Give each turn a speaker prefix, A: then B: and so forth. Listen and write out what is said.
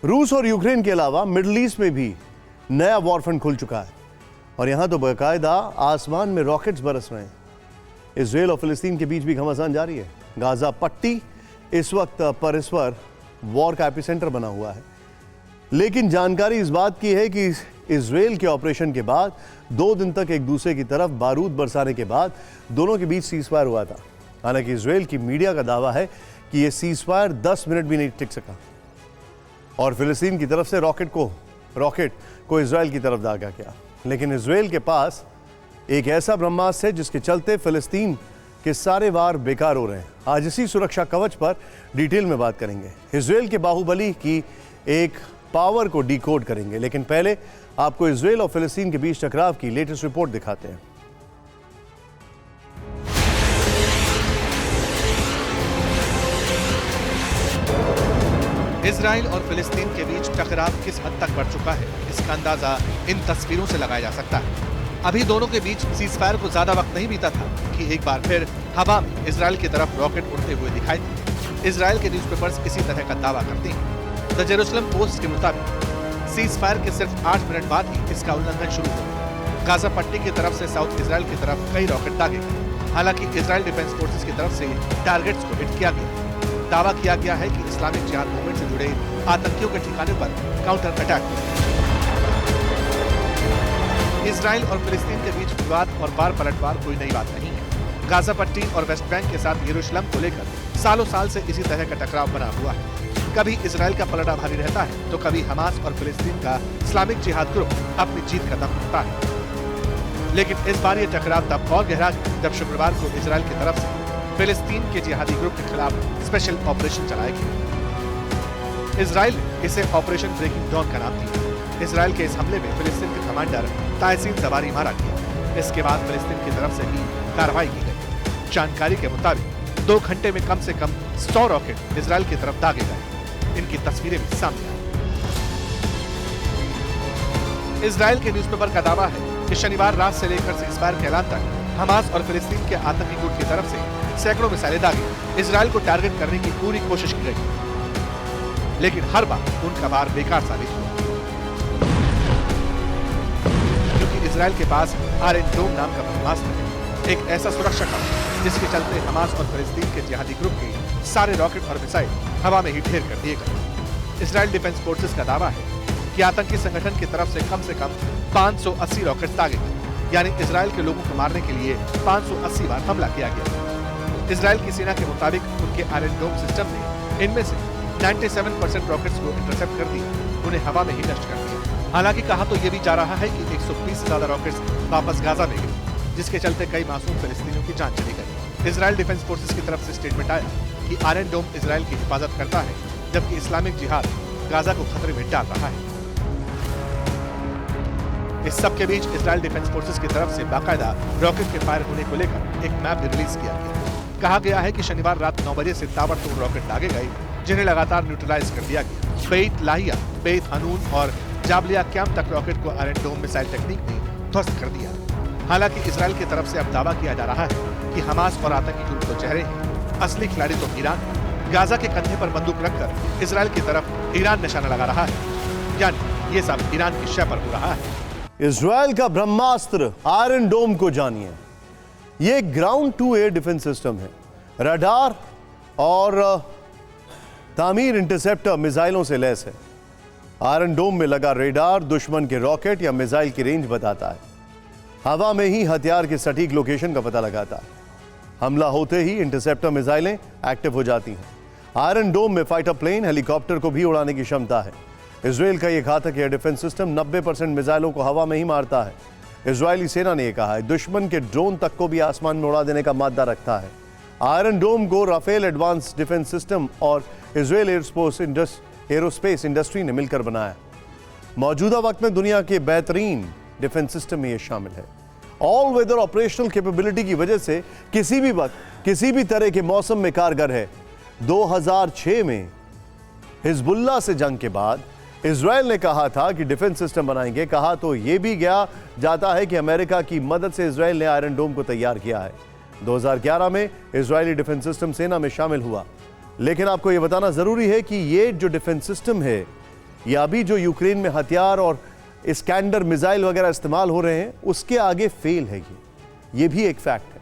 A: रूस और यूक्रेन के अलावा मिडिल ईस्ट में भी नया वॉरफ्रंट खुल चुका है और यहां तो बाकायदा आसमान में रॉकेट्स बरस रहे हैं। इजराइल और फिलिस्तीन के बीच भी घमासान जारी है। गाजा पट्टी इस वक्त परस्पर वॉर का एपिसेंटर बना हुआ है, लेकिन जानकारी इस बात की है कि इजराइल के ऑपरेशन के बाद 2 दिन तक एक दूसरे की तरफ बारूद बरसाने के बाद दोनों के बीच सीजफायर हुआ था। हालांकि इजराइल की मीडिया का दावा है कि यह सीजफायर 10 मिनट भी नहीं टिक सका और फिलिस्तीन की तरफ से रॉकेट को इजराइल की तरफ दागा गया। लेकिन इजराइल के पास एक ऐसा ब्रह्मास्त्र है जिसके चलते फिलिस्तीन के सारे वार बेकार हो रहे हैं। आज इसी सुरक्षा कवच पर डिटेल में बात करेंगे। इजराइल के बाहुबली की एक पावर को डिकोड करेंगे, लेकिन पहले आपको इजराइल और फिलिस्तीन के बीच टकराव की लेटेस्ट रिपोर्ट दिखाते हैं।
B: इजराइल और फिलिस्तीन के बीच टकराव किस हद तक बढ़ चुका है, इसका अंदाजा इन तस्वीरों से लगाया जा सकता है। अभी दोनों के बीच सीजफायर को ज्यादा वक्त नहीं बीता था कि एक बार फिर हवा में इजराइल की तरफ रॉकेट उड़ते हुए दिखाई दिए। इजराइल के न्यूज़पेपर्स इसी तरह का दावा करते हैं। द जेरूसलम पोस्ट के मुताबिक सीजफायर के सिर्फ 8 मिनट बाद ही इसका उल्लंघन शुरू हुआ। गाजा पट्टी की तरफ से साउथ इजराइल की तरफ कई रॉकेट दागे गए। हालांकि इजराइल डिफेंस फोर्सेस की तरफ से टारगेट्स को हिट किया गया। दावा किया गया है कि इस्लामिक जिहाद मूवमेंट से जुड़े आतंकियों के ठिकाने पर काउंटर अटैक हुआ। इजराइल और फिलिस्तीन के बीच विवाद और बार पलटवार कोई नई बात नहीं है। गाजा पट्टी और वेस्ट बैंक के साथ यरूशलेम को लेकर सालों साल से इसी तरह का टकराव बना हुआ है। कभी इजराइल का पलड़ा भारी रहता है तो कभी हमास और फिलिस्तीन का इस्लामिक जिहाद ग्रुप अपनी जीत का दम रखता है। लेकिन इस बार ये टकराव तब और गहरा गया जब शुक्रवार को इजराइल की तरफ से फिलिस्तीन के जिहादी ग्रुप के खिलाफ स्पेशल ऑपरेशन चलाया गया। इजराइल ने इसे ऑपरेशन ब्रेकिंग डॉन का नाम दिया। इजराइल के इस हमले में फिलिस्तीन के कमांडर तायसीन जवारी मारा गया। इसके बाद फिलिस्तीन की तरफ से भी कार्रवाई की गई। जानकारी के मुताबिक 2 घंटे में कम से कम 100 रॉकेट इजराइल की तरफ दागे गए। इनकी तस्वीरें भी सामने आई। इजराइल के न्यूज़पेपर का दावा है कि शनिवार रात से लेकर सीजफायर के ऐलान तक हमास और फिलिस्तीन के आतंकी गुट की तरफ से सैकड़ों मिसाइलें दागे इजराइल को टारगेट करने की पूरी कोशिश की गई, लेकिन हर बार उनका वार बेकार साबित हुआ क्योंकि इजराइल के पास आयरन डोम नाम का ब्रह्मास्त्र है, एक ऐसा सुरक्षा कवच जिसके चलते हमास और फिलिस्तीन के जिहादी ग्रुप के सारे रॉकेट और मिसाइल हवा में ही ढेर कर दिए गए। इजराइल डिफेंस फोर्सेस का दावा है कि आतंकी संगठन की तरफ से कम 580 रॉकेट दागे गए, यानी इजराइल के लोगों को मारने के लिए 580 बार हमला किया गया। इजराइल की सेना के मुताबिक उनके आयरन डोम सिस्टम ने इनमें से 97% रॉकेट्स को इंटरसेप्ट कर दिया, उन्हें हवा में ही नष्ट कर दिया। हालांकि कहा तो ये भी जा रहा है कि 120 से ज्यादा रॉकेट्स वापस गाजा में गए, जिसके चलते कई मासूम फिलिस्तीनियों की जान चली गई। इजराइल डिफेंस फोर्सेस की तरफ से स्टेटमेंट आया कि आयरन डोम इजराइल की हिफाजत करता है, जबकि इस्लामिक जिहाद गाजा को खतरे में डाल रहा है। इस सब के बीच इजराइल डिफेंस फोर्सेस की तरफ से बाकायदा रॉकेट के फायर होने को लेकर एक मैप भी रिलीज किया गया। कहा गया है कि शनिवार रात 9 बजे से ताबड़तोड़ रॉकेट दागे गए, जिन्हें लगातार न्यूट्रलाइज कर दिया गया। बेत लाहिया, बेत हनून और जाबलिया कैंप तक रॉकेट को आयरन डोम मिसाइल टेक्निक ने ध्वस्त कर दिया। हालांकि इजराइल की तरफ से अब दावा किया जा रहा है कि हमास और आतंकी ग्रुप तो चेहरे हैं, असली खिलाड़ी तो ईरान है। गाजा के कंधे पर बंदूक रखकर इजराइल की तरफ ईरान निशाना लगा रहा है, यानी ये सब ईरान की शय पर हो रहा है।
A: इजराइल का ब्रह्मास्त्र आयरन डोम को जानिए। ये ground to air defence system है। रडार और तामीर इंटरसेप्टर मिसाइलों से लैस है। आयरन डोम में लगा रेडार दुश्मन के रॉकेट या मिसाइल की रेंज बताता है। हवा में ही हथियार के सटीक लोकेशन का पता लगाता है। हमला होते ही इंटरसेप्टर मिसाइलें एक्टिव हो जाती हैं। आयरन डोम में फाइटर प्लेन, हेलीकॉप्टर को भी उड़ाने की क्षमता है। इजराइल का यह घातक एयर डिफेंस सिस्टम 90% मिसाइलों को हवा में ही मारता है। इजरायली सेना ने यह कहा है, दुश्मन के ड्रोन तक को भी आसमान में उड़ा देने का मादा रखता है। आयरन डोम को राफेल एडवांस डिफेंस सिस्टम और इजराइल एरोस्पेस इंडस्ट्री ने मिलकर बनाया। मौजूदा वक्त में दुनिया के बेहतरीन डिफेंस सिस्टम में यह शामिल है। ऑल वेदर ऑपरेशनल कैपेबिलिटी की वजह से किसी भी वक्त किसी भी तरह के मौसम में कारगर है। 2006 में हिजबुल्लाह से जंग के बाद इजराइल ने कहा था कि डिफेंस सिस्टम बनाएंगे। कहा तो यह भी गया जाता है कि अमेरिका की मदद से इजराइल ने आयरन डोम को तैयार किया है। 2011 में इजरायली डिफेंस सिस्टम सेना में शामिल हुआ। लेकिन आपको यह बताना जरूरी है कि यह जो डिफेंस सिस्टम है ये अभी जो यूक्रेन में हथियार और इस्कैंडर मिसाइल वगैरह इस्तेमाल हो रहे हैं उसके आगे फेल है ये भी एक फैक्ट है।